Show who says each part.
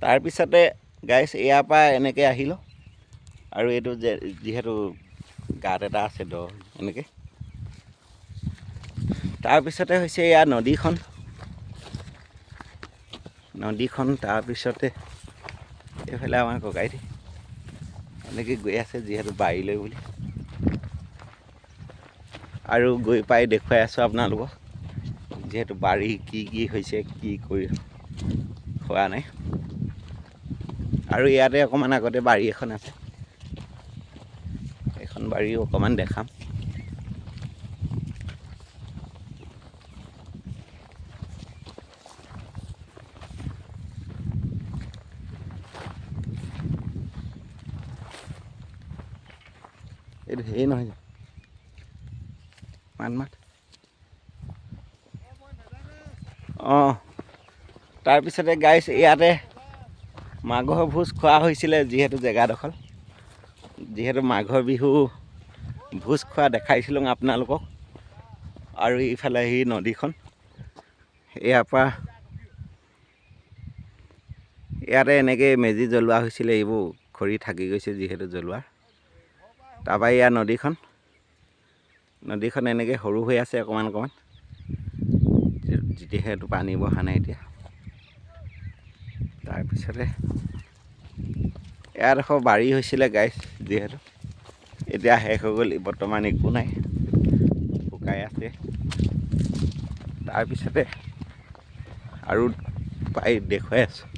Speaker 1: তাৰপিছতে গাইছ ইয়াৰ পৰা এনেকৈ আহিলোঁ আৰু এইটো যে যিহেতু গাঁত এটা আছে দ এনেকৈ তাৰপিছতে হৈছে এয়া নদীখন তাৰপিছতে এইফালে আমাৰ ককাইটি এনেকৈ গৈ আছে যিহেতু বাৰীলৈ বুলি আৰু গৈ পাই দেখুৱাই আছোঁ আপোনালোকক যিহেতু বাৰী কি হৈছে কি কৰি হোৱা নাই আৰু ইয়াতে অকণমান আগতে বাৰী এখন আছে এখন বাৰীও অকণমান দেখাম এইটো হেৰি নহয় মাত অঁ তাৰপিছতে গাইছ ইয়াতে মাঘৰ ভোজ খোৱা হৈছিলে যিহেতু মাঘৰ বিহু ভোজ খোৱা দেখাইছিলোঁ আপোনালোকক আৰু ইফালে সেই নদীখন ইয়াতে এনেকৈ মেজি জ্বলোৱা হৈছিলে এইবোৰ খৰি থাকি গৈছে যিহেতু জ্বলোৱা তাৰপৰা ইয়াৰ নদীখন এনেকৈ সৰু হৈ আছে অকণমান যিহেতু পানী বহা নাই এতিয়া তাৰপিছতে এডোখৰ বাৰী হৈছিলে গাইছ যিহেতু এতিয়া শেষ হৈ গ'ল বৰ্তমান একো নাই শুকাই আছে তাৰপিছতে আৰু পাই দেখুৱাই আছোঁ